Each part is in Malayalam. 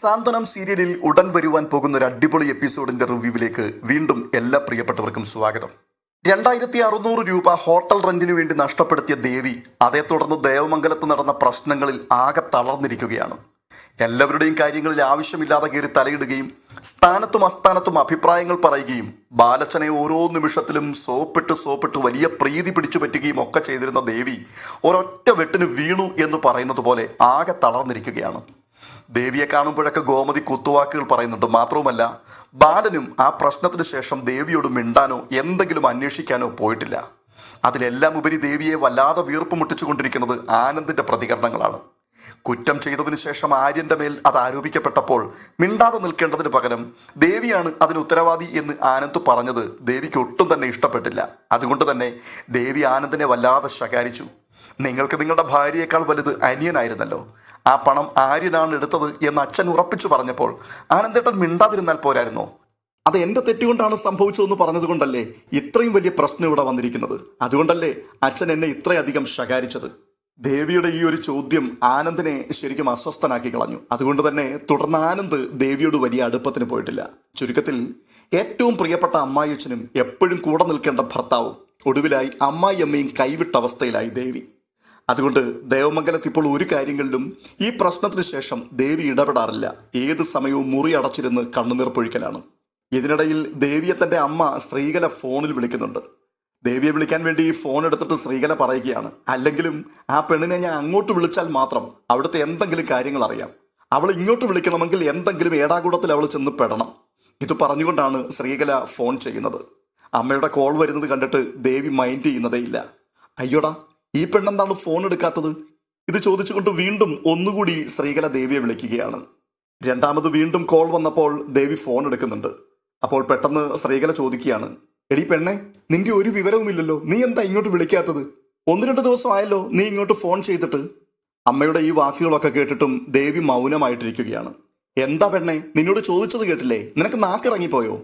സാന്ത്വനം സീരിയലിൽ ഉടൻ വരുവാൻ പോകുന്ന ഒരു അടിപൊളി എപ്പിസോഡിന്റെ റിവ്യൂവിലേക്ക് വീണ്ടും എല്ലാ പ്രിയപ്പെട്ടവർക്കും സ്വാഗതം. 2600 രൂപ ഹോട്ടൽ റെന്റിന് വേണ്ടി നഷ്ടപ്പെടുത്തിയ ദേവി അതേ തുടർന്ന് ദേവമംഗലത്ത് നടന്ന പ്രശ്നങ്ങളിൽ ആകെ തളർന്നിരിക്കുകയാണ്. എല്ലാവരുടെയും കാര്യങ്ങളിൽ ആവശ്യമില്ലാതെ കയറി തലയിടുകയും സ്ഥാനത്തും അസ്ഥാനത്തും അഭിപ്രായങ്ങൾ പറയുകയും ബാലച്ചനെ ഓരോ നിമിഷത്തിലും സോപ്പിട്ട് വലിയ പ്രീതി പിടിച്ചു പറ്റുകയും ഒക്കെ ചെയ്തിരുന്ന ദേവി ഒരൊറ്റ വെട്ടിന് വീണു എന്ന് പറയുന്നത് പോലെ ആകെ തളർന്നിരിക്കുകയാണ്. ദേവിയെ കാണുമ്പോഴൊക്കെ ഗോമതി കുത്തുവാക്കുകൾ പറയുന്നുണ്ട്. മാത്രവുമല്ല, ബാലനും ആ പ്രശ്നത്തിന് ശേഷം ദേവിയോട് മിണ്ടാനോ എന്തെങ്കിലും അന്വേഷിക്കാനോ പോയിട്ടില്ല. അതിലെല്ലാം ഉപരി ദേവിയെ വല്ലാതെ വീർപ്പ് മുട്ടിച്ചുകൊണ്ടിരിക്കുന്നത് ആനന്ദിന്റെ പ്രതികരണങ്ങളാണ്. കുറ്റം ചെയ്തതിനു ശേഷം ആര്യന്റെ മേൽ അത് ആരോപിക്കപ്പെട്ടപ്പോൾ മിണ്ടാതെ നിൽക്കേണ്ടതിന് പകരം ദേവിയാണ് അതിന് ഉത്തരവാദി എന്ന് ആനന്ദ് പറഞ്ഞത് ദേവിക്ക് ഒട്ടും തന്നെ ഇഷ്ടപ്പെട്ടില്ല. അതുകൊണ്ട് തന്നെ ദേവി ആനന്ദിനെ വല്ലാതെ ശകാരിച്ചു. നിങ്ങൾക്ക് നിങ്ങളുടെ ഭാര്യയേക്കാൾ വലുത് അനിയനായിരുന്നല്ലോ, ആ പണം ആര്യനാണ് എടുത്തത് എന്ന് അച്ഛൻ ഉറപ്പിച്ചു പറഞ്ഞപ്പോൾ ആനന്ദേട്ടൻ മിണ്ടാതിരുന്നാൽ പോരായിരുന്നോ? അത് എൻ്റെ തെറ്റുകൊണ്ടാണ് സംഭവിച്ചതെന്ന് പറഞ്ഞതുകൊണ്ടല്ലേ ഇത്രയും വലിയ പ്രശ്നം ഇവിടെ വന്നിരിക്കുന്നത്. അതുകൊണ്ടല്ലേ അച്ഛൻ എന്നെ ഇത്രയധികം ശകാരിച്ചത്. ദേവിയുടെ ഈ ഒരു ചോദ്യം ആനന്ദിനെ ശരിക്കും അസ്വസ്ഥനാക്കി കളഞ്ഞു. അതുകൊണ്ട് തന്നെ തുടർന്ന് ആനന്ദ് ദേവിയോട് വലിയ അടുപ്പത്തിന് പോയിട്ടില്ല. ചുരുക്കത്തിൽ ഏറ്റവും പ്രിയപ്പെട്ട അമ്മായിയച്ഛനും എപ്പോഴും കൂടെ നിൽക്കേണ്ട ഭർത്താവും ഒടുവിലായി അമ്മായിയമ്മയും കൈവിട്ട അവസ്ഥയിലായി ദേവി. അതുകൊണ്ട് ദേവമംഗലത്ത് ഇപ്പോൾ ഒരു കാര്യങ്ങളിലും ഈ പ്രശ്നത്തിന് ശേഷം ദേവി ഇടപെടാറില്ല. ഏത് സമയവും മുറി അടച്ചിരുന്ന് കണ്ണുനീർ പൊഴിക്കലാണ്. ഇതിനിടയിൽ ദേവിയെ തൻ്റെ അമ്മ ശ്രീകല ഫോണിൽ വിളിക്കുന്നുണ്ട്. ദേവിയെ വിളിക്കാൻ വേണ്ടി ഈ ഫോൺ എടുത്തിട്ട് ശ്രീകല പറയുകയാണ്, അല്ലെങ്കിലും ആ പെണ്ണിനെ ഞാൻ അങ്ങോട്ട് വിളിച്ചാൽ മാത്രം അവിടുത്തെ എന്തെങ്കിലും കാര്യങ്ങൾ അറിയാം. അവൾ ഇങ്ങോട്ട് വിളിക്കണമെങ്കിൽ എന്തെങ്കിലും ഏടാകൂടത്തിൽ അവൾ ചെന്ന് പെടണം. ഇത് പറഞ്ഞുകൊണ്ടാണ് ശ്രീകല ഫോൺ ചെയ്യുന്നത്. അമ്മയുടെ കോൾ വരുന്നത് കണ്ടിട്ട് ദേവി മൈൻഡ് ചെയ്യുന്നതേയില്ല. അയ്യോടാ, ഈ പെണ്ണെന്താണ് ഫോൺ എടുക്കാത്തത്? ഇത് ചോദിച്ചുകൊണ്ട് വീണ്ടും ഒന്നുകൂടി ശ്രീകല ദേവിയെ വിളിക്കുകയാണ്. രണ്ടാമത് വീണ്ടും കോൾ വന്നപ്പോൾ ദേവി ഫോൺ എടുക്കുന്നുണ്ട്. അപ്പോൾ പെട്ടെന്ന് ശ്രീകല ചോദിക്കുകയാണ്, എടി പെണ്ണെ, നിന്റെ ഒരു വിവരവുമില്ലല്ലോ, നീ എന്താ ഇങ്ങോട്ട് വിളിക്കാത്തത്? 1-2 ദിവസം ആയല്ലോ നീ ഇങ്ങോട്ട് ഫോൺ ചെയ്തിട്ട്. അമ്മയുടെ ഈ വാക്കുകളൊക്കെ കേട്ടിട്ടും ദേവി മൗനമായിട്ടിരിക്കുകയാണ്. എന്താ പെണ്ണെ, നിന്നോട് ചോദിച്ചത് കേട്ടില്ലേ? നിനക്ക് നാക്കിറങ്ങിപ്പോയോ?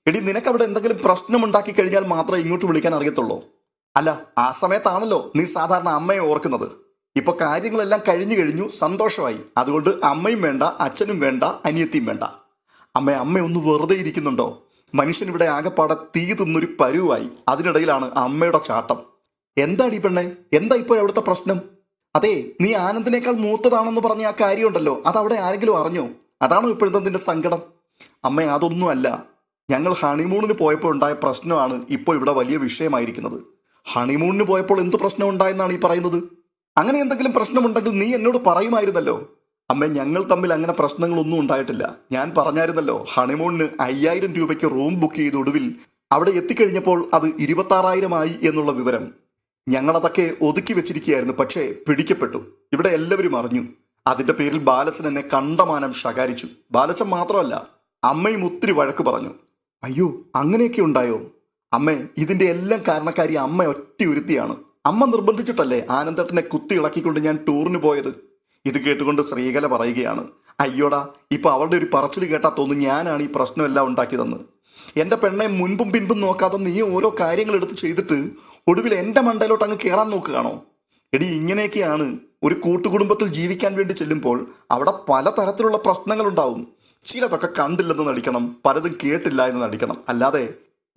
എടി, നിനക്കവിടെ എന്തെങ്കിലും പ്രശ്നമുണ്ടാക്കി കഴിഞ്ഞാൽ മാത്രമേ ഇങ്ങോട്ട് വിളിക്കാൻ അറിയത്തുള്ളൂ. അല്ല, ആ സമയത്താണല്ലോ നീ സാധാരണ അമ്മയെ ഓർക്കുന്നത്. ഇപ്പൊ കാര്യങ്ങളെല്ലാം കഴിഞ്ഞു സന്തോഷമായി. അതുകൊണ്ട് അമ്മയും വേണ്ട, അച്ഛനും വേണ്ട, അനിയത്തിയും വേണ്ട. അമ്മ ഒന്ന് വെറുതെ ഇരിക്കുന്നുണ്ടോ? മനുഷ്യൻ ഇവിടെ ആകെപ്പാടെ തീ തിന്നൊരു പരുവായി. അതിനിടയിലാണ് അമ്മയുടെ ചാട്ടം. എന്താടി പെണ്ണെ, എന്താ ഇപ്പോഴവിടുത്തെ പ്രശ്നം? അതെ, നീ ആനന്ദിനേക്കാൾ മൂത്തതാണെന്ന് പറഞ്ഞ ആ കാര്യമുണ്ടല്ലോ, അതവിടെ ആരെങ്കിലും അറിഞ്ഞോ? അതാണോ ഇപ്പോഴത്തെ നിന്റെ സങ്കടം? അമ്മ, അതൊന്നുമല്ല. ഞങ്ങൾ ഹണിമൂണിന് പോയപ്പോൾ ഉണ്ടായ പ്രശ്നമാണ് ഇപ്പോൾ ഇവിടെ വലിയ വിഷയമായിരിക്കുന്നത്. ഹണിമൂണിന് പോയപ്പോൾ എന്ത് പ്രശ്നം ഉണ്ടായെന്നാണ് ഈ പറയുന്നത്? അങ്ങനെ എന്തെങ്കിലും പ്രശ്നമുണ്ടെങ്കിൽ നീ എന്നോട് പറയുമായിരുന്നല്ലോ. അമ്മ, ഞങ്ങൾ തമ്മിൽ അങ്ങനെ പ്രശ്നങ്ങളൊന്നും ഉണ്ടായിട്ടില്ല. ഞാൻ പറഞ്ഞായിരുന്നല്ലോ, ഹണിമൂണിന് 5000 രൂപയ്ക്ക് റൂം ബുക്ക് ചെയ്ത് ഒടുവിൽ അവിടെ എത്തിക്കഴിഞ്ഞപ്പോൾ അത് 26,000 ആയി എന്നുള്ള വിവരം. ഞങ്ങളതൊക്കെ ഒതുക്കി വെച്ചിരിക്കുകയായിരുന്നു. പക്ഷേ പിടിക്കപ്പെട്ടു. ഇവിടെ എല്ലാവരും അറിഞ്ഞു. അതിൻ്റെ പേരിൽ ബാലച്ചൻ എന്നെ കണ്ടമാനം ശകാരിച്ചു. ബാലച്ചൻ മാത്രമല്ല, അമ്മയും ഒത്തിരി വഴക്ക് പറഞ്ഞു. അയ്യോ, അങ്ങനെയൊക്കെ ഉണ്ടായോ? അമ്മേ, ഇതിൻ്റെ എല്ലാം കാരണക്കാരി അമ്മ ഒറ്റയൊരുത്തിയാണ്. അമ്മ നിർബന്ധിച്ചിട്ടല്ലേ ആനന്ദേട്ടനെ കുത്തി ഇളക്കിക്കൊണ്ട് ഞാൻ ടൂറിന് പോയത്. ഇത് കേട്ടുകൊണ്ട് ശ്രീകല പറയുകയാണ്, അയ്യോടാ, ഇപ്പൊ അവളുടെ ഒരു പറച്ചിൽ കേട്ടാ തോന്നുന്നു ഞാനാണ് ഈ പ്രശ്നമെല്ലാം ഉണ്ടാക്കിയതെന്ന്. എൻ്റെ പെണ്ണെ മുൻപും പിൻപും നോക്കാതെ നീ ഓരോ കാര്യങ്ങൾ എടുത്ത് ചെയ്തിട്ട് ഒടുവിൽ എൻ്റെ മണ്ടയിലോട്ട് അങ്ങ് കയറാൻ നോക്കുകയാണോ? എടി, ഇങ്ങനെയൊക്കെയാണ് ഒരു കൂട്ടുകുടുംബത്തിൽ ജീവിക്കാൻ വേണ്ടി ചെല്ലുമ്പോൾ അവിടെ പലതരത്തിലുള്ള പ്രശ്നങ്ങളുണ്ടാവും. ചിലതൊക്കെ കണ്ടില്ലെന്ന് നടിക്കണം, പലതും കേട്ടില്ല എന്ന് നടിക്കണം. അല്ലാതെ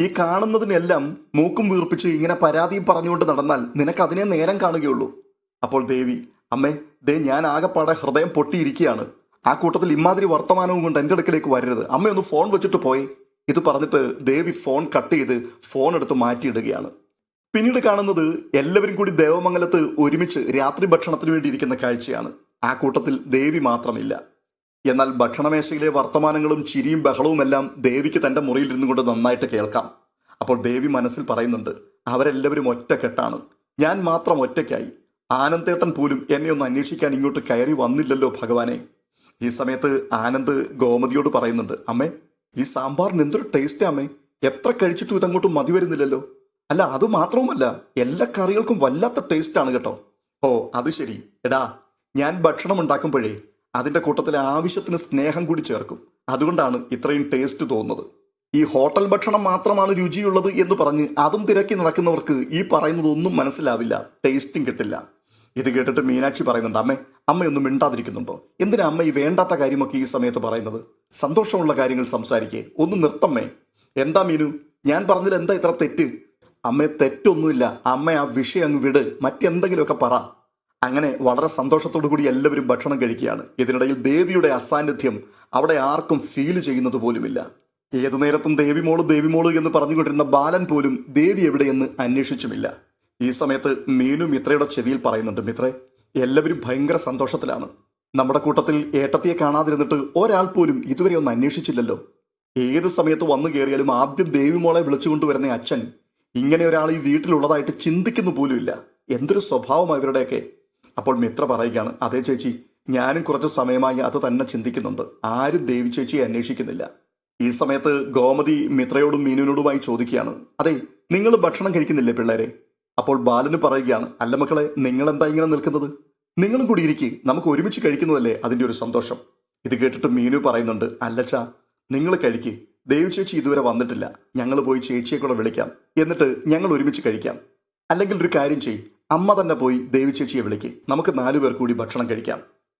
ഈ കാണുന്നതിനെല്ലാം മൂക്കും വീർപ്പിച്ച് ഇങ്ങനെ പരാതിയും പറഞ്ഞുകൊണ്ട് നടന്നാൽ നിനക്ക് അതിനെ നേരം കാണുകയുള്ളൂ. അപ്പോൾ ദേവി, അമ്മേ, ഞാൻ ആകെപ്പാടെ ഹൃദയം പൊട്ടിയിരിക്കുകയാണ്. ആ കൂട്ടത്തിൽ ഇമാതിരി വർത്തമാനവും കൊണ്ട് എൻ്റെ അടുക്കലേക്ക് വരരുത്. അമ്മയൊന്ന് ഫോൺ വെച്ചിട്ട് പോയി. ഇത് പറഞ്ഞിട്ട് ദേവി ഫോൺ കട്ട് ചെയ്ത് ഫോൺ എടുത്ത് മാറ്റിയിടുകയാണ്. പിന്നീട് കാണുന്നത് എല്ലാവരും കൂടി ദേവമംഗലത്ത് ഒരുമിച്ച് രാത്രി ഭക്ഷണത്തിന് വേണ്ടി ഇരിക്കുന്ന കാഴ്ചയാണ്. ആ കൂട്ടത്തിൽ ദേവി മാത്രമില്ല. എന്നാൽ ഭക്ഷണമേശയിലെ വർത്തമാനങ്ങളും ചിരിയും ബഹളവുമെല്ലാം ദേവിക്ക് തൻ്റെ മുറിയിൽ ഇരുന്നു കൊണ്ട് നന്നായിട്ട് കേൾക്കാം. അപ്പോൾ ദേവി മനസ്സിൽ പറയുന്നുണ്ട്, അവരെല്ലാവരും ഒറ്റക്കെട്ടാണ്, ഞാൻ മാത്രം ഒറ്റയ്ക്കായി. ആനന്ദേട്ടൻ പോലും എന്നെ ഒന്ന് അന്വേഷിക്കാൻ ഇങ്ങോട്ട് കയറി വന്നില്ലല്ലോ ഭഗവാനെ. ഈ സമയത്ത് ആനന്ദ് ഗോമതിയോട് പറയുന്നുണ്ട്, അമ്മേ, ഈ സാമ്പാറിന് എന്തൊരു ടേസ്റ്റ് അമ്മേ, എത്ര കഴിച്ചിട്ടും ഇതങ്ങോട്ട് മതി വരുന്നില്ലല്ലോ. അല്ല, അത് മാത്രവുമല്ല, എല്ലാ കറികൾക്കും വല്ലാത്ത ടേസ്റ്റാണ് കേട്ടോ. ഓ, അത് ശരി. എടാ, ഞാൻ ഭക്ഷണം ഉണ്ടാക്കുമ്പോഴേ അതിൻ്റെ കൂട്ടത്തിൽ ആവശ്യത്തിന് സ്നേഹം കൂടി ചേർക്കും. അതുകൊണ്ടാണ് ഇത്രയും ടേസ്റ്റ് തോന്നുന്നത്. ഈ ഹോട്ടൽ ഭക്ഷണം മാത്രമാണ് രുചിയുള്ളത് എന്ന് പറഞ്ഞ് അതും തിരക്കി നടക്കുന്നവർക്ക് ഈ പറയുന്നതൊന്നും മനസ്സിലാവില്ല, ടേസ്റ്റും കിട്ടില്ല. ഇത് കേട്ടിട്ട് മീനാക്ഷി പറയുന്നുണ്ട്, അമ്മേ, അമ്മയൊന്നും മിണ്ടാതിരിക്കുന്നുണ്ടോ? എന്തിനാ അമ്മ ഈ വേണ്ടാത്ത കാര്യമൊക്കെ ഈ സമയത്ത് പറയുന്നത്? സന്തോഷമുള്ള കാര്യങ്ങൾ സംസാരിക്കേ, ഒന്ന് നിർത്തമ്മേ. എന്താ മീനു, ഞാൻ പറഞ്ഞതിൽ എന്താ ഇത്ര തെറ്റ്? അമ്മയെ തെറ്റൊന്നുമില്ല, അമ്മ ആ വിഷയം അങ്ങ് വിട്, മറ്റെന്തെങ്കിലുമൊക്കെ പറ. അങ്ങനെ വളരെ സന്തോഷത്തോടു കൂടി എല്ലാവരും ഭക്ഷണം കഴിക്കുകയാണ്. ഇതിനിടയിൽ ദേവിയുടെ അസാന്നിധ്യം അവിടെ ആർക്കും ഫീൽ ചെയ്യുന്നത് പോലുമില്ല. ഏതു നേരത്തും ദേവിമോള് എന്ന് പറഞ്ഞുകൊണ്ടിരുന്ന ബാലൻ പോലും ദേവി എവിടെയെന്ന് അന്വേഷിച്ചുമില്ല. ഈ സമയത്ത് മീനു മിത്രയുടെ ചെവിയിൽ പറയുന്നുണ്ട്, മിത്രേ, എല്ലാവരും ഭയങ്കര സന്തോഷത്തിലാണ്. നമ്മുടെ കൂട്ടത്തിൽ ഏട്ടത്തിയെ കാണാതിരുന്നിട്ട് ഒരാൾ പോലും ഇതുവരെ ഒന്ന് അന്വേഷിച്ചില്ലല്ലോ. ഏത് സമയത്ത് വന്നു കയറിയാലും ആദ്യം ദേവിമോളെ വിളിച്ചുകൊണ്ടുവരുന്ന അച്ഛൻ ഇങ്ങനെ ഒരാൾ ഈ വീട്ടിലുള്ളതായിട്ട് ചിന്തിക്കുന്നു പോലുമില്ല. എന്തൊരു സ്വഭാവം ഇവരുടെയൊക്കെ. അപ്പോൾ മിത്ര പറയുകയാണ്, അതേ ചേച്ചി, ഞാനും കുറച്ച് സമയമായി അത് തന്നെ ചിന്തിക്കുന്നുണ്ട്. ആരും ദേവി ചേച്ചിയെ അന്വേഷിക്കുന്നില്ല. ഈ സമയത്ത് ഗോമതി മിത്രയോടും മീനുവിനോടുമായി ചോദിക്കുകയാണ്, അതെ, നിങ്ങൾ ഭക്ഷണം കഴിക്കുന്നില്ലേ പിള്ളേരെ? അപ്പോൾ ബാലന് പറയുകയാണ്, അല്ല മക്കളെ, നിങ്ങളെന്താ ഇങ്ങനെ നിൽക്കുന്നത്? നിങ്ങളും കൂടി ഇരിക്കുക, നമുക്ക് ഒരുമിച്ച് കഴിക്കുന്നതല്ലേ അതിൻ്റെ ഒരു സന്തോഷം. ഇത് കേട്ടിട്ട് മീനു പറയുന്നുണ്ട്, അല്ലച്ചാ, നിങ്ങൾ കഴിക്ക്, ദേവി ചേച്ചി ഇതുവരെ വന്നിട്ടില്ല, ഞങ്ങൾ പോയി ചേച്ചിയെ കൂടെ വിളിക്കാം, എന്നിട്ട് ഞങ്ങൾ ഒരുമിച്ച് കഴിക്കാം. അല്ലെങ്കിൽ ഒരു കാര്യം ചെയ്യും, അമ്മ തന്നെ പോയി ദേവി ചേച്ചിയെ വിളിക്ക്, നമുക്ക് 4 പേർ കൂടി ഭക്ഷണം കഴിക്കാം.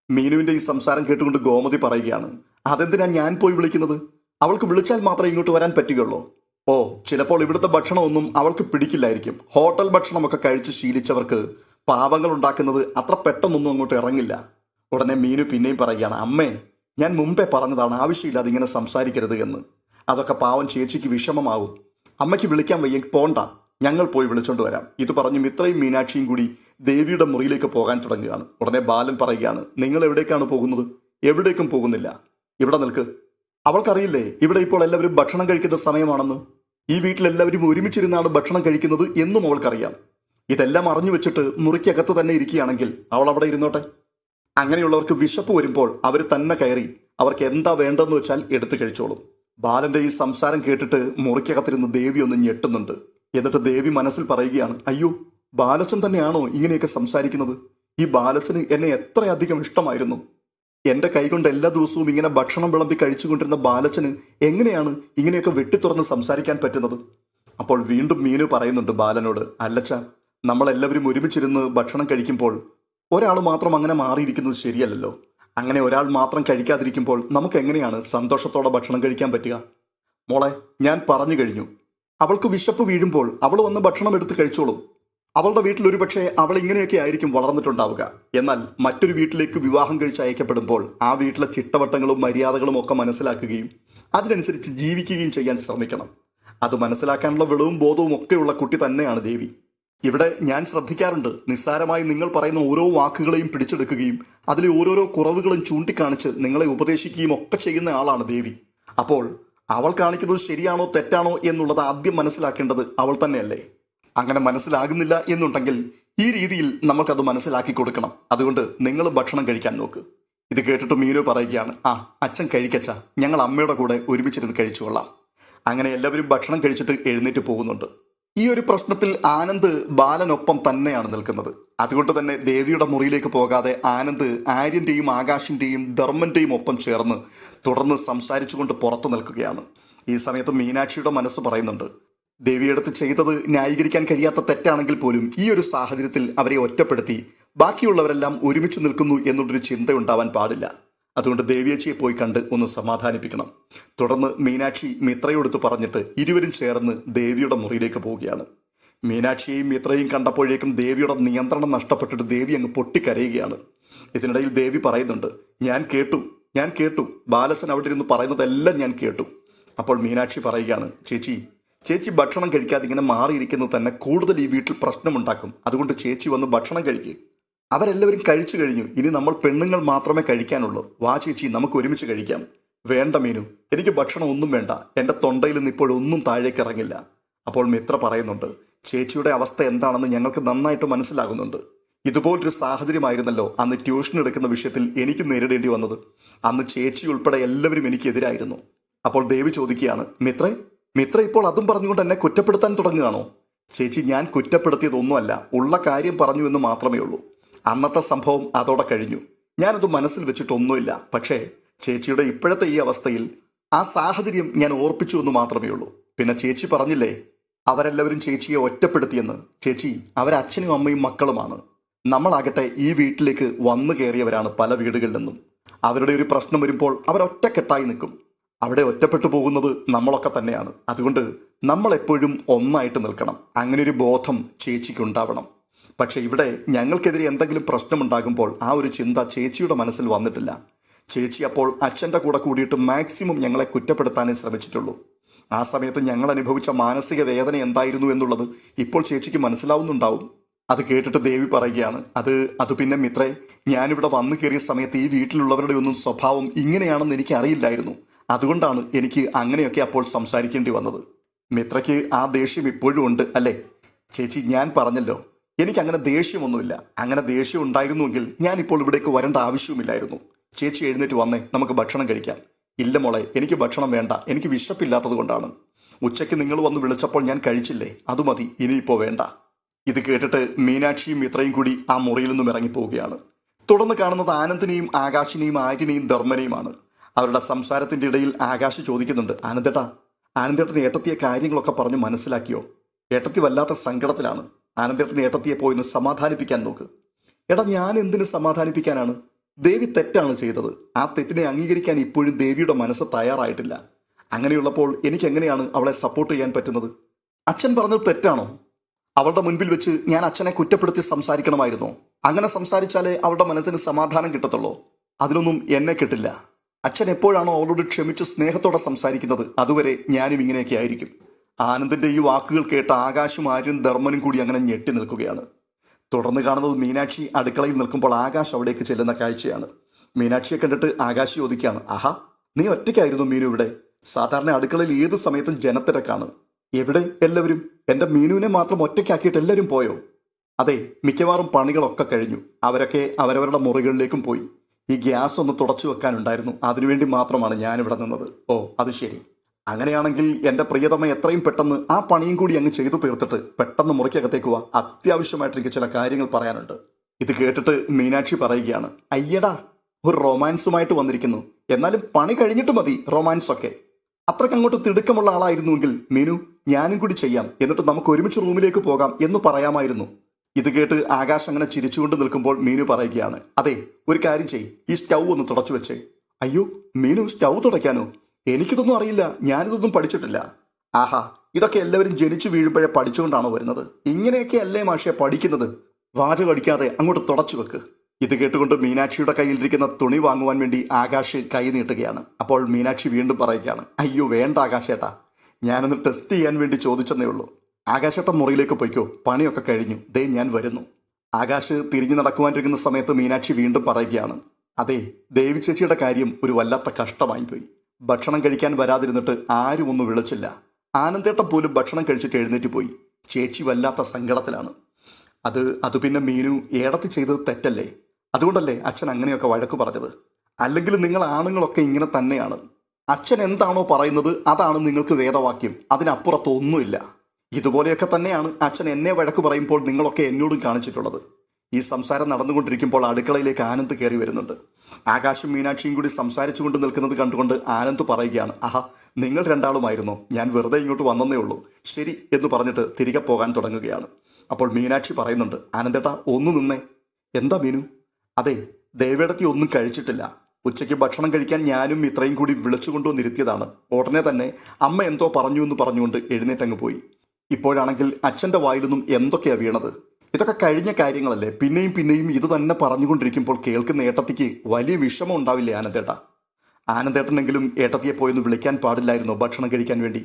മീനുവിൻ്റെ ഈ സംസാരം കേട്ടുകൊണ്ട് ഗോമതി പറയുകയാണ്, അതെന്തിനാ ഞാൻ പോയി വിളിക്കുന്നത്? അവൾക്ക് വിളിച്ചാൽ മാത്രമേ ഇങ്ങോട്ട് വരാൻ പറ്റുകയുള്ളൂ. ഓ, ചിലപ്പോൾ ഇവിടുത്തെ ഭക്ഷണമൊന്നും അവൾക്ക് പിടിക്കില്ലായിരിക്കും. ഹോട്ടൽ ഭക്ഷണമൊക്കെ കഴിച്ച് ശീലിച്ചവർക്ക് പാവങ്ങൾ ഉണ്ടാക്കുന്നത് അത്ര പെട്ടെന്നൊന്നും അങ്ങോട്ട് ഇറങ്ങില്ല. ഉടനെ മീനു പിന്നെയും പറയുകയാണ്, അമ്മേ, ഞാൻ മുമ്പേ പറഞ്ഞതാണ് ആവശ്യമില്ലാതെ ഇങ്ങനെ സംസാരിക്കരുത് എന്ന്. അതൊക്കെ പാവം ചേച്ചിക്ക് വിഷമമാവും. അമ്മയ്ക്ക് വിളിക്കാൻ വയ്യെങ്കിൽ പോണ്ട, ഞങ്ങൾ പോയി വിളിച്ചോണ്ട് വരാം. ഇത് പറഞ്ഞു മിത്രയും മീനാക്ഷിയും കൂടി ദേവിയുടെ മുറിയിലേക്ക് പോകാൻ തുടങ്ങുകയാണ്. ഉടനെ ബാലൻ പറയുകയാണ്, നിങ്ങൾ എവിടേക്കാണ് പോകുന്നത്? എവിടേക്കും പോകുന്നില്ല, ഇവിടെ നിൽക്ക്. അവൾക്കറിയില്ലേ ഇവിടെ ഇപ്പോൾ എല്ലാവരും ഭക്ഷണം കഴിക്കുന്ന സമയമാണെന്ന്? ഈ വീട്ടിലെല്ലാവരും ഒരുമിച്ചിരുന്നാണ് ഭക്ഷണം കഴിക്കുന്നത് എന്നും അവൾക്കറിയാം. ഇതെല്ലാം അറിഞ്ഞു വെച്ചിട്ട് മുറിക്കകത്ത് തന്നെ ഇരിക്കുകയാണെങ്കിൽ അവൾ അവിടെ ഇരുന്നോട്ടെ. അങ്ങനെയുള്ളവർക്ക് വിശപ്പ് വരുമ്പോൾ അവർ തന്നെ കയറി അവർക്ക് എന്താ വേണ്ടെന്ന് വെച്ചാൽ എടുത്തു കഴിച്ചോളും. ബാലന്റെ ഈ സംസാരം കേട്ടിട്ട് മുറിക്കകത്തിരുന്ന് ദേവി ഒന്ന് ഞെട്ടുന്നുണ്ട്. എന്നിട്ട് ദേവി മനസ്സിൽ പറയുകയാണ്, അയ്യോ, ബാലച്ചൻ തന്നെയാണോ ഇങ്ങനെയൊക്കെ സംസാരിക്കുന്നത്? ഈ ബാലച്ചന് എന്നെ എത്രയധികം ഇഷ്ടമായിരുന്നു. എൻ്റെ കൈകൊണ്ട് എല്ലാ ദിവസവും ഇങ്ങനെ ഭക്ഷണം വിളമ്പി കഴിച്ചുകൊണ്ടിരുന്ന ബാലച്ചന് എങ്ങനെയാണ് ഇങ്ങനെയൊക്കെ വെട്ടിത്തുറന്ന് സംസാരിക്കാൻ പറ്റുന്നത്? അപ്പോൾ വീണ്ടും മീനു പറയുന്നുണ്ട് ബാലനോട്, അല്ലച്ച, നമ്മളെല്ലാവരും ഒരുമിച്ചിരുന്ന് ഭക്ഷണം കഴിക്കുമ്പോൾ ഒരാൾ മാത്രം അങ്ങനെ മാറിയിരിക്കുന്നത് ശരിയല്ലല്ലോ. അങ്ങനെ ഒരാൾ മാത്രം കഴിക്കാതിരിക്കുമ്പോൾ നമുക്ക് എങ്ങനെയാണ് സന്തോഷത്തോടെ ഭക്ഷണം കഴിക്കാൻ പറ്റുക? മോളെ, ഞാൻ പറഞ്ഞു കഴിഞ്ഞു. അവൾക്ക് വിശപ്പ് വീഴുമ്പോൾ അവൾ വന്ന് ഭക്ഷണം എടുത്ത് കഴിച്ചോളും. അവളുടെ വീട്ടിൽ ഒരുപക്ഷെ അവൾ ഇങ്ങനെയൊക്കെ ആയിരിക്കും വളർന്നിട്ടുണ്ടാവുക. എന്നാൽ മറ്റൊരു വീട്ടിലേക്ക് വിവാഹം കഴിച്ച് അയക്കപ്പെടുമ്പോൾ ആ വീട്ടിലെ ചിട്ടവട്ടങ്ങളും മര്യാദകളും ഒക്കെ മനസ്സിലാക്കുകയും അതിനനുസരിച്ച് ജീവിക്കുകയും ചെയ്യാൻ ശ്രമിക്കണം. അത് മനസ്സിലാക്കാനുള്ള വെളിവും ബോധവും ഒക്കെയുള്ള കുട്ടി തന്നെയാണ് ദേവി. ഇവിടെ ഞാൻ ശ്രദ്ധിക്കാറുണ്ട്, നിസ്സാരമായി നിങ്ങൾ പറയുന്ന ഓരോ വാക്കുകളെയും പിടിച്ചെടുക്കുകയും അതിലെ ഓരോരോ കുറവുകളും ചൂണ്ടിക്കാണിച്ച് നിങ്ങളെ ഉപദേശിക്കുകയും ഒക്കെ ചെയ്യുന്ന ആളാണ് ദേവി. അപ്പോൾ അവൾ കാണിക്കുന്നത് ശരിയാണോ തെറ്റാണോ എന്നുള്ളത് ആദ്യം മനസ്സിലാക്കേണ്ടത് അവൾ തന്നെയല്ലേ? അങ്ങനെ മനസ്സിലാകുന്നില്ല എന്നുണ്ടെങ്കിൽ ഈ രീതിയിൽ നമുക്കത് മനസ്സിലാക്കി കൊടുക്കണം. അതുകൊണ്ട് നിങ്ങൾ ഭക്ഷണം കഴിക്കാൻ നോക്ക്. ഇത് കേട്ടിട്ട് മീനു പറയുകയാണ്, അച്ഛൻ കഴിക്കച്ച, ഞങ്ങൾ അമ്മയുടെ കൂടെ ഒരുമിച്ചിരുന്ന് കഴിച്ചുകൊള്ളാം. അങ്ങനെ എല്ലാവരും ഭക്ഷണം കഴിച്ചിട്ട് എഴുന്നേറ്റ് പോകുന്നുണ്ട്. ഈ ഒരു പ്രശ്നത്തിൽ ആനന്ദ് ബാലനൊപ്പം തന്നെയാണ് നിൽക്കുന്നത്. അതുകൊണ്ട് തന്നെ ദേവിയുടെ മുറിയിലേക്ക് പോകാതെ ആനന്ദ് ആര്യൻ്റെയും ആകാശിൻ്റെയും ധർമ്മൻ്റെയും ഒപ്പം ചേർന്ന് തുടർന്ന് സംസാരിച്ചുകൊണ്ട് പുറത്തു നിൽക്കുകയാണ്. ഈ സമയത്ത് മീനാക്ഷിയുടെ മനസ്സ് പറയുന്നുണ്ട്, ദേവിയെടുത്ത് ചെയ്തത് ന്യായീകരിക്കാൻ കഴിയാത്ത തെറ്റാണെങ്കിൽ പോലും ഈ ഒരു സാഹചര്യത്തിൽ അവരെ ഒറ്റപ്പെടുത്തി ബാക്കിയുള്ളവരെല്ലാം ഒരുമിച്ച് നിൽക്കുന്നു എന്നുള്ളൊരു ചിന്തയുണ്ടാവാൻ പാടില്ല. അതുകൊണ്ട് ദേവിയച്ചിയെ പോയി കണ്ട് ഒന്ന് സമാധാനിപ്പിക്കണം. തുടർന്ന് മീനാക്ഷി മിത്രയോടുത്ത് പറഞ്ഞിട്ട് ഇരുവരും ചേർന്ന് ദേവിയുടെ മുറിയിലേക്ക് പോവുകയാണ്. മീനാക്ഷിയെയും മിത്രയും കണ്ടപ്പോഴേക്കും ദേവിയുടെ നിയന്ത്രണം നഷ്ടപ്പെട്ടിട്ട് ദേവി അങ്ങ് പൊട്ടിക്കരയുകയാണ്. ഇതിനിടയിൽ ദേവി പറയുന്നുണ്ട്, ഞാൻ കേട്ടു, ബാലച്ചൻ അവിടെ ഇരുന്ന് പറയുന്നതെല്ലാം ഞാൻ കേട്ടു. അപ്പോൾ മീനാക്ഷി പറയുകയാണ്, ചേച്ചി ഭക്ഷണം കഴിക്കാതെ ഇങ്ങനെ മാറിയിരിക്കുന്നത് തന്നെ കൂടുതൽ ഈ വീട്ടിൽ പ്രശ്നമുണ്ടാക്കും. അതുകൊണ്ട് ചേച്ചി വന്ന് ഭക്ഷണം കഴിക്കുക. അവരെല്ലാവരും കഴിച്ചു കഴിഞ്ഞു, ഇനി നമ്മൾ പെണ്ണുങ്ങൾ മാത്രമേ കഴിക്കാനുള്ളൂ. വാ ചേച്ചി, നമുക്ക് ഒരുമിച്ച് കഴിക്കാം. വേണ്ട മീനു, എനിക്ക് ഭക്ഷണം ഒന്നും വേണ്ട, എൻ്റെ തൊണ്ടയിൽ നിന്ന് ഇപ്പോഴൊന്നും താഴേക്ക് ഇറങ്ങില്ല. അപ്പോൾ മിത്ര പറയുന്നുണ്ട്, ചേച്ചിയുടെ അവസ്ഥ എന്താണെന്ന് ഞങ്ങൾക്ക് നന്നായിട്ട് മനസ്സിലാകുന്നുണ്ട്. ഇതുപോലൊരു സാഹചര്യമായിരുന്നല്ലോ അന്ന് ട്യൂഷൻ എടുക്കുന്ന വിഷയത്തിൽ എനിക്ക് നേരിടേണ്ടി വന്നത്. അന്ന് ചേച്ചി ഉൾപ്പെടെ എല്ലാവരും എനിക്കെതിരായിരുന്നു. അപ്പോൾ ദേവി ചോദിക്കുകയാണ്, മിത്ര ഇപ്പോൾ അതും പറഞ്ഞുകൊണ്ട് എന്നെ കുറ്റപ്പെടുത്താൻ തുടങ്ങുകയാണോ? ചേച്ചി, ഞാൻ കുറ്റപ്പെടുത്തിയതൊന്നുമല്ല, ഉള്ള കാര്യം പറഞ്ഞു എന്ന് മാത്രമേ ഉള്ളൂ. അന്നത്തെ സംഭവം അതോടെ കഴിഞ്ഞു, ഞാനത് മനസ്സിൽ വെച്ചിട്ടൊന്നുമില്ല. പക്ഷേ ചേച്ചിയുടെ ഇപ്പോഴത്തെ ഈ അവസ്ഥയിൽ ആ സാഹചര്യം ഞാൻ ഓർപ്പിച്ചു എന്ന് മാത്രമേ ഉള്ളൂ. പിന്നെ ചേച്ചി പറഞ്ഞില്ലേ അവരെല്ലാവരും ചേച്ചിയെ ഒറ്റപ്പെടുത്തിയെന്ന്. ചേച്ചി, അവരച്ഛനും അമ്മയും മക്കളുമാണ്. നമ്മളാകട്ടെ ഈ വീട്ടിലേക്ക് വന്നു കയറിയവരാണ് പല വീടുകളിൽ നിന്നും. അവരുടെ ഒരു പ്രശ്നം വരുമ്പോൾ അവരൊറ്റക്കെട്ടായി നിൽക്കും. അവിടെ ഒറ്റപ്പെട്ടു പോകുന്നത് നമ്മളൊക്കെ തന്നെയാണ്. അതുകൊണ്ട് നമ്മളെപ്പോഴും ഒന്നായിട്ട് നിൽക്കണം. അങ്ങനെ ഒരു ബോധം ചേച്ചിക്കുണ്ടാവണം. പക്ഷേ ഇവിടെ ഞങ്ങൾക്കെതിരെ എന്തെങ്കിലും പ്രശ്നമുണ്ടാകുമ്പോൾ ആ ഒരു ചിന്ത ചേച്ചിയുടെ മനസ്സിൽ വന്നിട്ടില്ല. ചേച്ചി അപ്പോൾ അച്ഛൻ്റെ കൂടെ കൂടിയിട്ട് മാക്സിമം ഞങ്ങളെ കുറ്റപ്പെടുത്താനേ ശ്രമിച്ചിട്ടുള്ളൂ. ആ സമയത്ത് ഞങ്ങൾ അനുഭവിച്ച മാനസിക വേദന എന്തായിരുന്നു എന്നുള്ളത് ഇപ്പോൾ ചേച്ചിക്ക് മനസ്സിലാവുന്നുണ്ടാവും. അത് കേട്ടിട്ട് ദേവി പറയുകയാണ്, അത് പിന്നെ മിത്രേ, ഞാനിവിടെ വന്നു കയറിയ സമയത്ത് ഈ വീട്ടിലുള്ളവരുടെ ഒന്നും സ്വഭാവം ഇങ്ങനെയാണെന്ന് എനിക്ക് അറിയില്ലായിരുന്നു. അതുകൊണ്ടാണ് എനിക്ക് അങ്ങനെയൊക്കെ അപ്പോൾ സംസാരിക്കേണ്ടി വന്നത്. മിത്രയ്ക്ക് ആ ദേഷ്യം ഇപ്പോഴും ഉണ്ട് അല്ലേ? ചേച്ചി, ഞാൻ പറഞ്ഞല്ലോ, എനിക്കങ്ങനെ ദേഷ്യമൊന്നുമില്ല. അങ്ങനെ ദേഷ്യം ഉണ്ടായിരുന്നുവെങ്കിൽ ഞാനിപ്പോൾ ഇവിടേക്ക് വരേണ്ട ആവശ്യവുമില്ലായിരുന്നു. ചേച്ചി എഴുന്നേറ്റ് വന്നേ, നമുക്ക് ഭക്ഷണം കഴിക്കാം. ഇല്ല മോളെ, എനിക്ക് ഭക്ഷണം വേണ്ട, എനിക്ക് വിശപ്പില്ലാത്തത് കൊണ്ടാണ്. ഉച്ചയ്ക്ക് നിങ്ങൾ വന്ന് വിളിച്ചപ്പോൾ ഞാൻ കഴിച്ചില്ലേ, അത് മതി, ഇനിയിപ്പോൾ വേണ്ട. ഇത് കേട്ടിട്ട് മീനാക്ഷിയും മിത്രയും കൂടി ആ മുറിയിൽ നിന്നും ഇറങ്ങിപ്പോവുകയാണ്. തുടർന്ന് കാണുന്നത് ആനന്ദിനെയും ആകാശിനെയും ആര്യനെയും ധർമ്മനെയുമാണ്. അവരുടെ സംസാരത്തിൻ്റെ ഇടയിൽ ആകാശ് ചോദിക്കുന്നുണ്ട്, ആനന്ദേട്ടൻ ഏട്ടത്തിയെ കാര്യങ്ങളൊക്കെ പറഞ്ഞ് മനസ്സിലാക്കിയോ? ഏട്ടത്തി വല്ലാത്ത സങ്കടത്തിലാണ്. ആനന്ദേട്ടൻ ഏട്ടത്തിയെ പോയിന്ന് സമാധാനിപ്പിക്കാൻ നോക്ക്. എടാ, ഞാൻ എന്തിനു സമാധാനിപ്പിക്കാനാണ്? ദേവി തെറ്റാണ് ചെയ്തത്. ആ തെറ്റിനെ അംഗീകരിക്കാൻ ഇപ്പോഴും ദേവിയുടെ മനസ്സ് തയ്യാറായിട്ടില്ല. അങ്ങനെയുള്ളപ്പോൾ എനിക്ക് എങ്ങനെയാണ് അവളെ സപ്പോർട്ട് ചെയ്യാൻ പറ്റുന്നത്? അച്ഛൻ പറഞ്ഞത് തെറ്റാണോ? അവളുടെ മുൻപിൽ വെച്ച് ഞാൻ അച്ഛനെ കുറ്റപ്പെടുത്തി സംസാരിക്കണമായിരുന്നോ? അങ്ങനെ സംസാരിച്ചാലേ അവളുടെ മനസ്സിന് സമാധാനം കിട്ടത്തുള്ളൂ. അതിനൊന്നും എന്നെ കിട്ടില്ല. അച്ഛൻ എപ്പോഴാണോ അവളോട് ക്ഷമിച്ച് സ്നേഹത്തോടെ സംസാരിക്കുന്നത് അതുവരെ ഞാനും ഇങ്ങനെയൊക്കെ ആയിരിക്കും. ആനന്ദിൻ്റെ ഈ വാക്കുകൾ കേട്ട് ആകാശും ആര്യനും ധർമ്മനും കൂടി അങ്ങനെ ഞെട്ടി നിൽക്കുകയാണ്. തുടർന്ന് കാണുന്നത് മീനാക്ഷി അടുക്കളയിൽ നിൽക്കുമ്പോൾ ആകാശ് അവിടേക്ക് ചെല്ലുന്ന കാഴ്ചയാണ്. മീനാക്ഷിയെ കണ്ടിട്ട് ആകാശ് ചോദിക്കുകയാണ്, ആഹാ, നീ ഒറ്റയ്ക്കായിരുന്നു മീനു ഇവിടെ? സാധാരണ അടുക്കളയിൽ ഏത് സമയത്തും ജനത്തിരക്കാണ്. എവിടെ എല്ലാവരും? എൻ്റെ മീനുവിനെ മാത്രം ഒറ്റയ്ക്കാക്കിയിട്ട് എല്ലാവരും പോയോ? അതെ, മിക്കവാറും പണികളൊക്കെ കഴിഞ്ഞു. അവരൊക്കെ അവരവരുടെ മുറികളിലേക്കും പോയി. ഈ ഗ്യാസ് ഒന്ന് തുടച്ചു വെക്കാനുണ്ടായിരുന്നു, അതിനുവേണ്ടി മാത്രമാണ് ഞാനിവിടെ നിന്നത്. ഓ, അത് ശരി. അങ്ങനെയാണെങ്കിൽ എൻ്റെ പ്രിയതമ എത്രയും പെട്ടെന്ന് ആ പണിയും കൂടി അങ്ങ് ചെയ്തു തീർത്തിട്ട് പെട്ടെന്ന് മുറിക്കകത്തേക്ക് വാ. അത്യാവശ്യമായിട്ട് എനിക്ക് ചില കാര്യങ്ങൾ പറയാനുണ്ട്. ഇത് കേട്ടിട്ട് മീനാക്ഷി പറയുകയാണ്, അയ്യടാ, ഒരു റൊമാൻസുമായിട്ട് വന്നിരിക്കുന്നു. എന്നാലും പണി കഴിഞ്ഞിട്ട് മതി റൊമാൻസൊക്കെ. അത്രയ്ക്ക് അങ്ങോട്ട് തിടുക്കമുള്ള ആളായിരുന്നുവെങ്കിൽ മീനു, ഞാനും കൂടി ചെയ്യാം, എന്നിട്ട് നമുക്ക് ഒരുമിച്ച് റൂമിലേക്ക് പോകാം എന്ന് പറയാമായിരുന്നു. ഇത് കേട്ട് ആകാശ് അങ്ങനെ ചിരിച്ചുകൊണ്ട് നിൽക്കുമ്പോൾ മീനു പറയുകയാണ്, അതെ, ഒരു കാര്യം ചെയ്യ്, ഈ സ്റ്റൗ ഒന്ന് തുടച്ചു വെച്ചേ. അയ്യോ മീനു, സ്റ്റൗ തുടയ്ക്കാനോ? എനിക്കിതൊന്നും അറിയില്ല, ഞാനിതൊന്നും പഠിച്ചിട്ടില്ല. ആഹാ, ഇതൊക്കെ എല്ലാവരും ജനിച്ചു വീഴുമ്പോഴേ പഠിച്ചുകൊണ്ടാണോ വരുന്നത്? ഇങ്ങനെയൊക്കെ അല്ലേ മാഷെ പഠിക്കുന്നത്? വാചകം അടിക്കാതെ അങ്ങോട്ട് തുടച്ചു വെക്ക്. ഇത് കേട്ടുകൊണ്ട് മീനാക്ഷിയുടെ കയ്യിലിരിക്കുന്ന തുണി വാങ്ങുവാൻ വേണ്ടി ആകാശ് കൈ നീട്ടുകയാണ്. അപ്പോൾ മീനാക്ഷി വീണ്ടും പറയുകയാണ്, അയ്യോ വേണ്ട ആകാശേട്ടാ, ഞാനൊന്ന് ടെസ്റ്റ് ചെയ്യാൻ വേണ്ടി ചോദിച്ചെന്നേ ഉള്ളൂ. ആകാശേട്ടൻ മുറിയിലേക്ക് പോയിക്കോ, പണിയൊക്കെ കഴിഞ്ഞു, ദേ ഞാൻ വരുന്നു. ആകാശ് തിരിഞ്ഞു നടക്കുവാനിരിക്കുന്ന സമയത്ത് മീനാക്ഷി വീണ്ടും പറയുകയാണ്, അതെ, ദേവി ചേച്ചിയുടെ കാര്യം ഒരു വല്ലാത്ത കഷ്ടമായി പോയി. ഭക്ഷണം കഴിക്കാൻ വരാതിരുന്നിട്ട് ആരും ഒന്നും വിളിച്ചില്ല. ആനന്ദേട്ടൻ പോലും ഭക്ഷണം കഴിച്ചിട്ട് എഴുന്നേറ്റ് പോയി. ചേച്ചി വല്ലാത്ത സങ്കടത്തിലാണ്. അത് പിന്നെ മീനു ഏടത്തി ചെയ്തത് തെറ്റല്ലേ? അതുകൊണ്ടല്ലേ അച്ഛൻ അങ്ങനെയൊക്കെ വഴക്ക് പറഞ്ഞത്. അല്ലെങ്കിൽ നിങ്ങൾ ആണുങ്ങളൊക്കെ ഇങ്ങനെ തന്നെയാണ്. അച്ഛൻ എന്താണോ പറയുന്നത് അതാണ് നിങ്ങൾക്ക് വേദവാക്യം, അതിനപ്പുറത്തൊന്നുമില്ല. ഇതുപോലെയൊക്കെ തന്നെയാണ് അച്ഛൻ എന്നെ വഴക്ക് പറയുമ്പോൾ നിങ്ങളൊക്കെ എന്നോടും കാണിച്ചിട്ടുള്ളത്. ഈ സംസാരം നടന്നുകൊണ്ടിരിക്കുമ്പോൾ അടുക്കളയിലേക്ക് ആനന്ദ് കയറി വരുന്നുണ്ട്. ആകാശും മീനാക്ഷിയും കൂടി സംസാരിച്ചു കൊണ്ട് നിൽക്കുന്നത് കണ്ടുകൊണ്ട് ആനന്ദ് പറയുകയാണ്, ആഹാ, നിങ്ങൾ രണ്ടാളുമായിരുന്നോ? ഞാൻ വെറുതെ ഇങ്ങോട്ട് വന്നേ ഉള്ളൂ. ശരി എന്ന് പറഞ്ഞിട്ട് തിരികെ പോകാൻ തുടങ്ങുകയാണ്. അപ്പോൾ മീനാക്ഷി പറയുന്നുണ്ട്, ആനന്ദേട്ടാ ഒന്ന് നിന്നേ. എന്താ മീനു? അതെ, ദേവേടത്തി ഒന്നും കഴിച്ചിട്ടില്ല. ഉച്ചയ്ക്ക് ഭക്ഷണം കഴിക്കാൻ ഞാനും ഇത്രയും കൂടി വിളിച്ചു കൊണ്ടുവന്നിരുത്തിയതാണ്. ഉടനെ തന്നെ അമ്മ എന്തോ പറഞ്ഞു എന്ന് പറഞ്ഞുകൊണ്ട് എഴുന്നേറ്റങ്ങ് പോയി. ഇപ്പോഴാണെങ്കിൽ അച്ഛൻ്റെ വായിലൊന്നും എന്തൊക്കെയാണ് വീണത്? ഇതൊക്കെ കഴിഞ്ഞ കാര്യങ്ങളല്ലേ? പിന്നെയും പിന്നെയും ഇത് തന്നെ പറഞ്ഞുകൊണ്ടിരിക്കുമ്പോൾ കേൾക്കുന്ന ഏട്ടത്തിക്ക് വലിയ വിഷമം ഉണ്ടാവില്ലേ ആനന്ദേട്ടാ? ആനന്ദേട്ടനെങ്കിലും ഏട്ടത്തിയെ പോയൊന്ന് വിളിക്കാൻ പാടില്ലായിരുന്നോ ഭക്ഷണം കഴിക്കാൻ വേണ്ടി?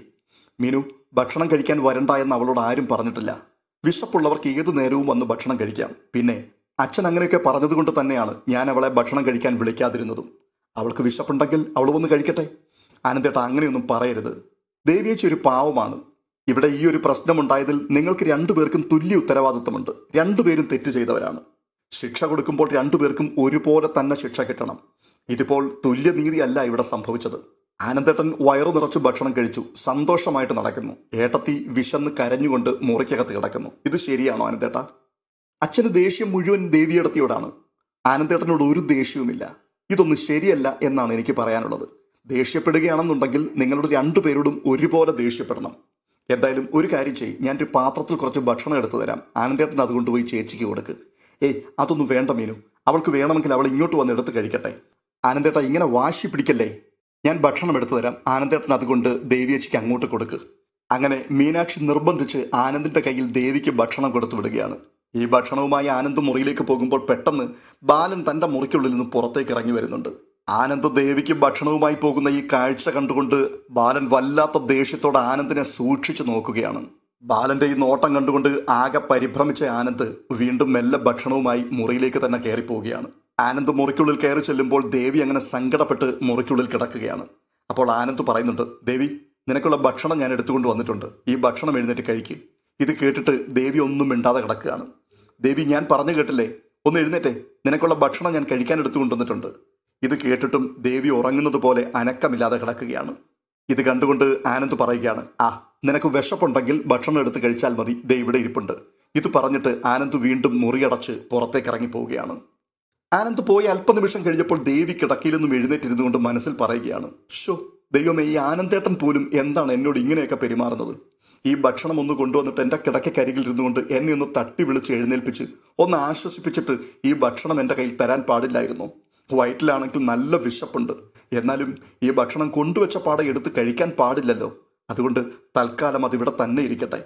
മീനു, ഭക്ഷണം കഴിക്കാൻ വരണ്ട എന്ന് അവളോട് ആരും പറഞ്ഞിട്ടില്ല. വിശപ്പുള്ളവർക്ക് ഏതു നേരവും വന്ന് ഭക്ഷണം കഴിക്കാം. പിന്നെ അച്ഛൻ അങ്ങനെയൊക്കെ പറഞ്ഞതുകൊണ്ട് തന്നെയാണ് ഞാൻ അവളെ ഭക്ഷണം കഴിക്കാൻ വിളിക്കാതിരുന്നതും. അവൾക്ക് വിശപ്പുണ്ടെങ്കിൽ അവൾ വന്ന് കഴിക്കട്ടെ. ആനന്ദേട്ടാ, അങ്ങനെയൊന്നും പറയരുത്. ദേവിയേച്ചി ഒരു പാവമാണ്. ഇവിടെ ഈ ഒരു പ്രശ്നമുണ്ടായതിൽ നിങ്ങൾക്ക് രണ്ടുപേർക്കും തുല്യ ഉത്തരവാദിത്വമുണ്ട്. രണ്ടുപേരും തെറ്റ് ചെയ്തവരാണ്. ശിക്ഷ കൊടുക്കുമ്പോൾ രണ്ടുപേർക്കും ഒരുപോലെ തന്നെ ശിക്ഷ കിട്ടണം. ഇതിപ്പോൾ തുല്യനീതി അല്ല ഇവിടെ സംഭവിച്ചത്. ആനന്ദേട്ടൻ വയറു നിറച്ച് ഭക്ഷണം കഴിച്ചു, സന്തോഷമായിട്ട് നടക്കുന്നു. ഏട്ടത്തി വിശന്ന് കരഞ്ഞുകൊണ്ട് മുറിക്കകത്ത് കിടക്കുന്നു. ഇത് ശരിയാണോ ആനന്ദേട്ടാ? അച്ഛന് ദേഷ്യം മുഴുവൻ ദേവിയേടത്തിയോടാണ്. ആനന്ദേട്ടനോട് ഒരു ദേഷ്യവുമില്ല. ഇതൊന്നും ശരിയല്ല എന്നാണ് എനിക്ക് പറയാനുള്ളത്. ദേഷ്യപ്പെടുകയാണെന്നുണ്ടെങ്കിൽ നിങ്ങളുടെ രണ്ടുപേരോടും ഒരുപോലെ ദേഷ്യപ്പെടണം. എന്തായാലും ഒരു കാര്യം ചെയ്യും, ഞാനൊരു പാത്രത്തിൽ കുറച്ച് ഭക്ഷണം എടുത്തു തരാം. ആനന്ദേട്ടൻ അതുകൊണ്ട് പോയി ചേച്ചിക്ക് കൊടുക്ക്. ഏയ് അതൊന്നും വേണ്ട മീനു, അവൾക്ക് വേണമെങ്കിൽ അവൾ ഇങ്ങോട്ട് വന്ന് എടുത്ത് കഴിക്കട്ടെ. ആനന്ദേട്ട ഇങ്ങനെ വാശി പിടിക്കല്ലേ, ഞാൻ ഭക്ഷണം എടുത്തു തരാം, ആനന്ദേട്ടൻ അതുകൊണ്ട് ദേവിയച്ചിക്ക് അങ്ങോട്ട് കൊടുക്ക്. അങ്ങനെ മീനാക്ഷി നിർബന്ധിച്ച് ആനന്ദിന്റെ കയ്യിൽ ദേവിക്ക് ഭക്ഷണം കൊടുത്തു വിടുകയാണ്. ഈ ഭക്ഷണവുമായി ആനന്ദ് മുറിയിലേക്ക് പോകുമ്പോൾ പെട്ടെന്ന് ബാലൻ തന്റെ മുറിക്കുള്ളിൽ നിന്ന് പുറത്തേക്ക് ഇറങ്ങി വരുന്നുണ്ട്. ആനന്ദ് ദേവിക്ക് ഭക്ഷണവുമായി പോകുന്ന ഈ കാഴ്ച കണ്ടുകൊണ്ട് ബാലൻ വല്ലാത്ത ദേഷ്യത്തോടെ ആനന്ദിനെ സൂക്ഷിച്ചു നോക്കുകയാണ്. ബാലന്റെ ഈ നോട്ടം കണ്ടുകൊണ്ട് ആകെ പരിഭ്രമിച്ച ആനന്ദ് വീണ്ടും മെല്ലെ ഭക്ഷണവുമായി മുറിയിലേക്ക് തന്നെ കയറി പോവുകയാണ്. ആനന്ദ് മുറിക്കുള്ളിൽ കയറി ചെല്ലുമ്പോൾ ദേവി അങ്ങനെ സങ്കടപ്പെട്ട് മുറിക്കുള്ളിൽ കിടക്കുകയാണ്. അപ്പോൾ ആനന്ദ് പറയുന്നുണ്ട്, ദേവി നിനക്കുള്ള ഭക്ഷണം ഞാൻ എടുത്തുകൊണ്ട് വന്നിട്ടുണ്ട്, ഈ ഭക്ഷണം എഴുന്നേറ്റ് കഴിക്ക്. ഇത് കേട്ടിട്ട് ദേവി ഒന്നും മിണ്ടാതെ കിടക്കുകയാണ്. ദേവി ഞാൻ പറഞ്ഞു കേട്ടില്ലേ, ഒന്ന് എഴുന്നേറ്റേ, നിനക്കുള്ള ഭക്ഷണം ഞാൻ കഴിക്കാൻ എടുത്തുകൊണ്ടുവന്നിട്ടുണ്ട്. ഇത് കേട്ടിട്ടും ദേവി ഉറങ്ങുന്നത് പോലെ അനക്കമില്ലാതെ കിടക്കുകയാണ്. ഇത് കണ്ടുകൊണ്ട് ആനന്ദ് പറയുകയാണ്, നിനക്ക് വിശപ്പുണ്ടെങ്കിൽ ഭക്ഷണം എടുത്ത് കഴിച്ചാൽ മതി, ദേ ഇവിടെ ഇരിപ്പുണ്ട്. ഇത് പറഞ്ഞിട്ട് ആനന്ദ് വീണ്ടും മുറിയടച്ച് പുറത്തേക്ക് ഇറങ്ങി പോവുകയാണ്. ആനന്ദ് പോയി അല്പനിമിഷം കഴിഞ്ഞപ്പോൾ ദേവി കിടക്കയിൽ നിന്നും എഴുന്നേറ്റിരുന്നുകൊണ്ട് മനസ്സിൽ പറയുകയാണ്, ഷോ ദൈവമേ, ഈ ആനന്ദേട്ടൻ പോലും എന്താണ് എന്നോട് ഇങ്ങനെയൊക്കെ പെരുമാറുന്നത്. ഈ ഭക്ഷണം ഒന്ന് കൊണ്ടുവന്നിട്ട് എൻ്റെ കിടക്കക്കരികിൽ ഇരുന്നുകൊണ്ട് എന്നെ ഒന്ന് തട്ടി വിളിച്ച് എഴുന്നേൽപ്പിച്ച് ഒന്ന് ആശ്വസിപ്പിച്ചിട്ട് ഈ ഭക്ഷണം എൻ്റെ കയ്യിൽ തരാൻ പാടില്ലായിരുന്നു. വയറ്റിലാണെങ്കിൽ നല്ല വിശപ്പുണ്ട്, എന്നാലും ഈ ഭക്ഷണം കൊണ്ടുവച്ച പാടെ എടുത്ത് കഴിക്കാൻ പാടില്ലല്ലോ. അതുകൊണ്ട് തൽക്കാലം അതിവിടെ തന്നെ ഇരിക്കട്ടെ.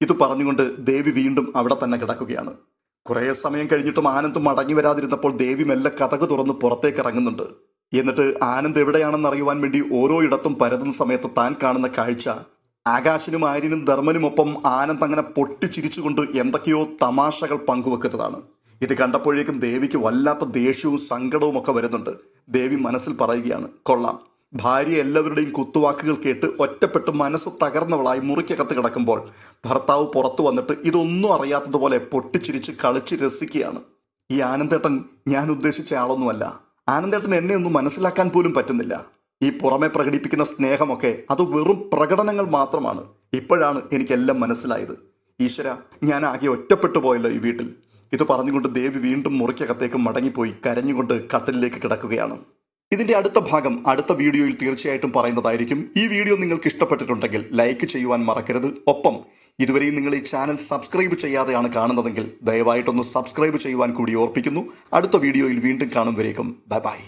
ഇത് പറഞ്ഞുകൊണ്ട് ദേവി വീണ്ടും അവിടെ തന്നെ കിടക്കുകയാണ്. കുറേ സമയം കഴിഞ്ഞിട്ടും ആനന്ദ് മടങ്ങി വരാതിരുന്നപ്പോൾ ദേവി മെല്ലെ കതക് തുറന്ന് പുറത്തേക്ക് ഇറങ്ങുന്നുണ്ട്. എന്നിട്ട് ആനന്ദ് എവിടെയാണെന്ന് അറിയുവാൻ വേണ്ടി ഓരോ ഇടത്തും പരതുന്ന സമയത്ത് താൻ കാണുന്ന കാഴ്ച, ആകാശിനും ആര്യനും ധർമ്മനുമൊപ്പം ആനന്ദ് അങ്ങനെ പൊട്ടിച്ചിരിച്ചുകൊണ്ട് എന്തൊക്കെയോ തമാശകൾ പങ്കുവെക്കുന്നതാണ്. ഇത് കണ്ടപ്പോഴേക്കും ദേവിക്ക് വല്ലാത്ത ദേഷ്യവും സങ്കടവും ഒക്കെ വരുന്നുണ്ട്. ദേവി മനസ്സിൽ പറയുകയാണ്, കൊള്ളാം, ഭാര്യ എല്ലാവരുടെയും കുത്തുവാക്കുകൾ കേട്ട് ഒറ്റപ്പെട്ട് മനസ്സ് തകർന്നവളായി മുറിക്കകത്ത് കിടക്കുമ്പോൾ ഭർത്താവ് പുറത്തു വന്നിട്ട് ഇതൊന്നും അറിയാത്തതുപോലെ പൊട്ടിച്ചിരിച്ച് കളിച്ച് രസിക്കുകയാണ്. ഈ ആനന്ദേട്ടൻ ഞാൻ ഉദ്ദേശിച്ച ആളൊന്നുമല്ല. ആനന്ദേട്ടൻ എന്നെ ഒന്നും മനസ്സിലാക്കാൻ പോലും പറ്റുന്നില്ല. ഈ പുറമെ പ്രകടിപ്പിക്കുന്ന സ്നേഹമൊക്കെ അത് വെറും പ്രകടനങ്ങൾ മാത്രമാണ്. ഇപ്പോഴാണ് എനിക്കെല്ലാം മനസ്സിലായത്. ഈശ്വര, ഞാൻ ആകെ ഒറ്റപ്പെട്ടു പോയല്ലോ ഈ വീട്ടിൽ. ഇത് പറഞ്ഞുകൊണ്ട് ദേവി വീണ്ടും മുറിക്കകത്തേക്ക് മടങ്ങിപ്പോയി കരഞ്ഞുകൊണ്ട് കട്ടിലിലേക്ക് കിടക്കുകയാണ്. ഇതിന്റെ അടുത്ത ഭാഗം അടുത്ത വീഡിയോയിൽ തീർച്ചയായിട്ടും പറയുന്നതായിരിക്കും. ഈ വീഡിയോ നിങ്ങൾക്ക് ഇഷ്ടപ്പെട്ടിട്ടുണ്ടെങ്കിൽ ലൈക്ക് ചെയ്യുവാൻ മറക്കരുത്. ഒപ്പം ഇതുവരെയും നിങ്ങൾ ഈ ചാനൽ സബ്സ്ക്രൈബ് ചെയ്യാതെയാണ് കാണുന്നതെങ്കിൽ ദയവായിട്ടൊന്ന് സബ്സ്ക്രൈബ് ചെയ്യുവാൻ കൂടി ഓർപ്പിക്കുന്നു. അടുത്ത വീഡിയോയിൽ വീണ്ടും കാണും വരേക്കും ബൈ ബൈ.